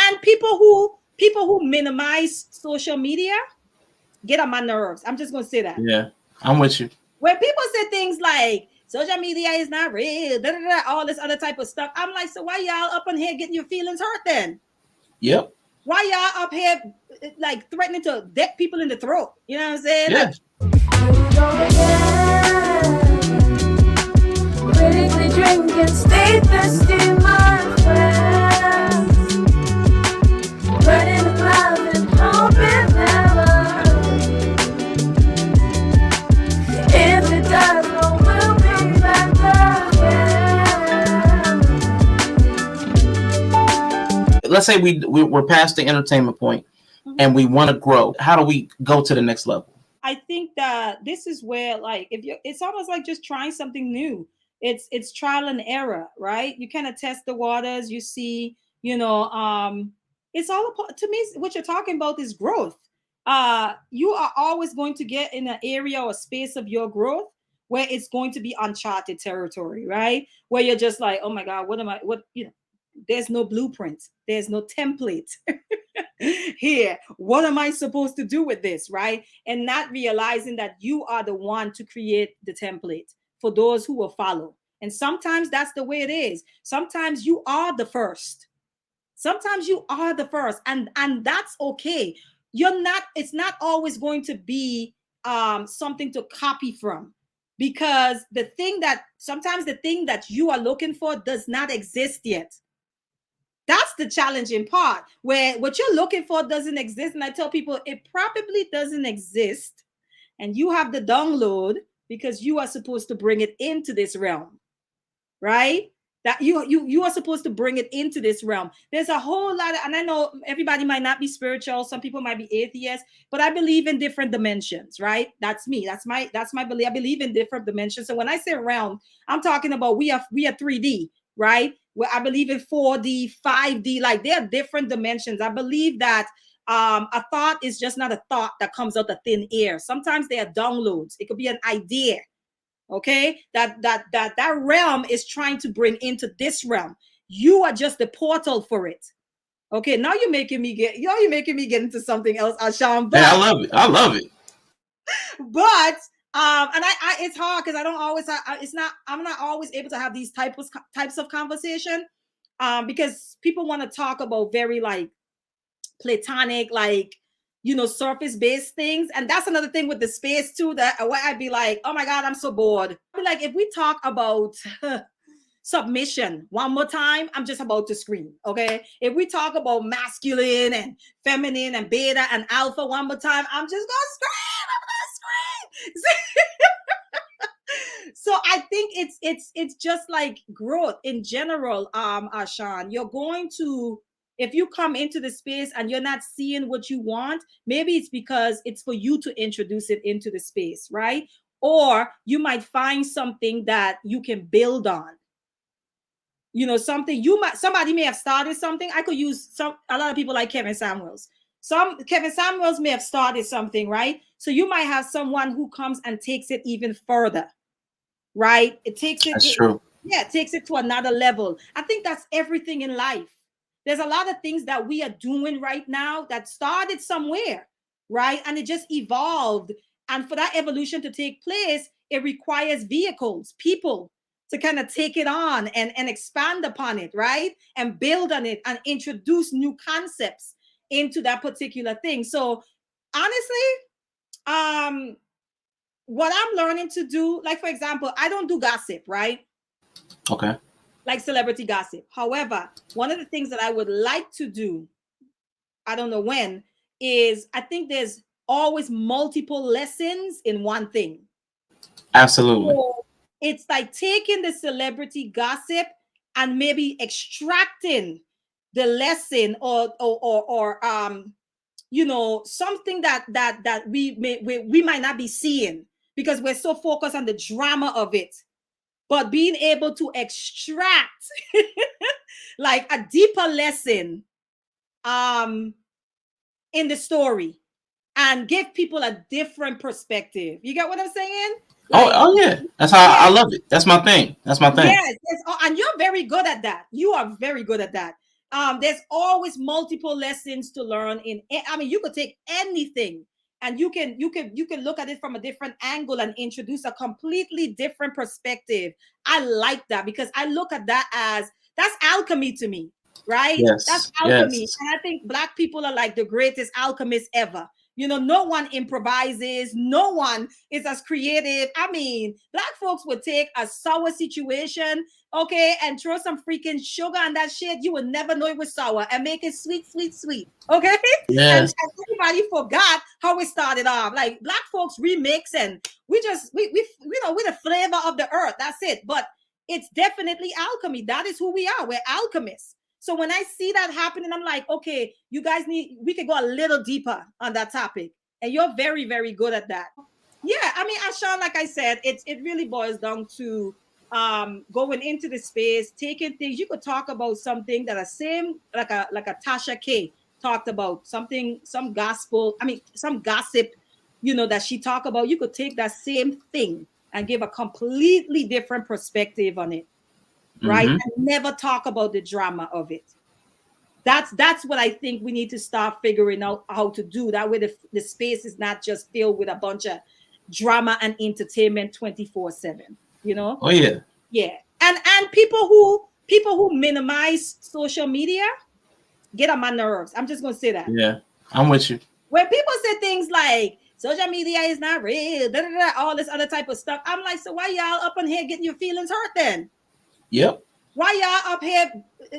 And people who minimize social media get on my nerves. I'm just gonna say that. Yeah, I'm with you. When people say things like social media is not real, da, da, da, all this other type of stuff, I'm like, so why y'all up in here getting your feelings hurt then? Yep. Why y'all up here like threatening to deck people in the throat? You know what I'm saying? Yeah. Critically drinking, stay thirsty, my friend. Burning love and hope it never. If it does, no, we'll be back again. Let's say we're past the entertainment point, and we want to grow. How do we go to the next level? I think that this is where, like, if you, it's almost like just trying something new. It's trial and error, right? You kind of test the waters. You see, it's all about, to me, what you're talking about is growth. You are always going to get in an area or space of your growth where it's going to be uncharted territory, right? Where you're just like, oh my God, there's no blueprint, there's no template here. What am I supposed to do with this, right? And not realizing that you are the one to create the template for those who will follow. And sometimes that's the way it is. Sometimes you are the first. Sometimes you are the first, and that's okay. It's not always going to be something to copy from, because sometimes the thing that you are looking for does not exist yet. That's the challenging part, where what you're looking for doesn't exist. And I tell people it probably doesn't exist. And you have the download because you are supposed to bring it into this realm, right? That you are supposed to bring it into this realm. There's a whole lot of, and I know everybody might not be spiritual. Some people might be atheists, but I believe in different dimensions, right? That's me. That's my belief. I believe in different dimensions. So when I say realm, I'm talking about we are 3D, right? Where I believe in 4D, 5D, like there are different dimensions. I believe that a thought is just not a thought that comes out of thin air. Sometimes they are downloads. It could be an idea, okay? That realm is trying to bring into this realm. You are just the portal for it. Okay, now you're making me get into something else, Ashan. But, hey, I love it. But and I it's hard because I don't always I'm not always able to have these types of conversation because people want to talk about very like platonic, like, surface based things. And that's another thing with the space too, that where I'd be like, oh my God, I'm so bored. I'd be like, if we talk about submission one more time, I'm just about to scream. Okay, if we talk about masculine and feminine and beta and alpha one more time, I'm just gonna scream. So I think it's just like growth in general, Ashan. You're going to, if you come into the space and you're not seeing what you want, maybe it's because it's for you to introduce it into the space, right? Or you might find something that you can build on. Somebody may have started something. I could use a lot of people like Kevin Samuels. Kevin Samuels may have started something, right? So you might have someone who comes and takes it even further, right? That's true. Yeah, it takes it to another level. I think that's everything in life. There's a lot of things that we are doing right now that started somewhere, right? And it just evolved. And for that evolution to take place, it requires vehicles, people to kind of take it on and expand upon it, right? And build on it and introduce new concepts into that particular thing. So honestly, what I'm learning to do, like, for example, I don't do gossip, right? Okay. Like celebrity gossip. However, one of the things that I would like to do, I don't know when, is I think there's always multiple lessons in one thing. Absolutely. So it's like taking the celebrity gossip and maybe extracting the lesson or something that we might not be seeing because we're so focused on the drama of it, but being able to extract like a deeper lesson in the story and give people a different perspective. You get what I'm saying? Like, oh yeah, that's how I love it. That's my thing. That's my thing. Yes, and you're very good at that. You are very good at that. There's always multiple lessons to learn I mean, you could take anything and you can look at it from a different angle and introduce a completely different perspective. I like that because I look at that as that's alchemy to me, right? Yes, That's alchemy. yes. And I think Black people are like the greatest alchemists ever. You know, no one improvises, no one is as creative. I mean, Black folks would take a sour situation, okay, and throw some freaking sugar on that shit. You would never know it was sour and make it sweet, sweet, sweet. Okay. Yes. And everybody forgot how it started off. Like Black folks remix and we you know, we're the flavor of the earth. That's it. But it's definitely alchemy. That is who we are. We're alchemists. So when I see that happening, I'm like, okay, you guys we could go a little deeper on that topic. And you're very, very good at that. Yeah, I mean, Ashawn, like I said, it really boils down to going into the space, taking things. You could talk about something that are same, like a Tasha K talked about, something, some gospel, I mean, some gossip, you know, that she talked about. You could take that same thing and give a completely different perspective on it. Right? And never talk about the drama of it. That's what I think we need to start figuring out how to do. That way the space is not just filled with a bunch of drama and entertainment 24/7. You know? Oh yeah. Yeah. And people who minimize social media get on my nerves. I'm just gonna say that. Yeah, I'm with you. When people say things like social media is not real, all this other type of stuff, I'm like, so why y'all up in here getting your feelings hurt then? Yep. Why y'all up here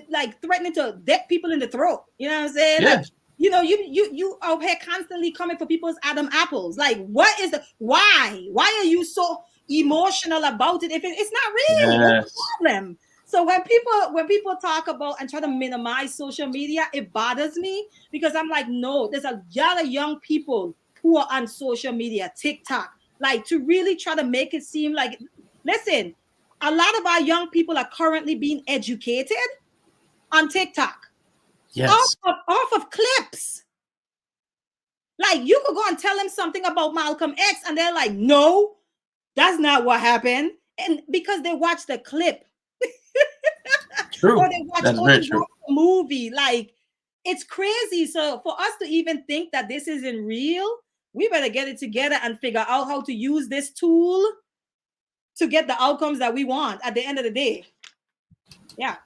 like threatening to deck people in the throat? You know what I'm saying? Yeah. Like, you know, you up here constantly coming for people's Adam apples. Like, what is why? Why are you so emotional about it? If it's not real, what's the problem? So when people talk about and try to minimize social media, it bothers me because I'm like, no, there's a lot of young people who are on social media, TikTok, like to really try to make it seem like, listen, a lot of our young people are currently being educated on TikTok. Yes. Off of clips. Like you could go and tell them something about Malcolm X and they're like, no, that's not what happened. And because they watched the clip. True. Or they watched the movie. Like it's crazy. So for us to even think that this isn't real, we better get it together and figure out how to use this tool to get the outcomes that we want at the end of the day. Yeah.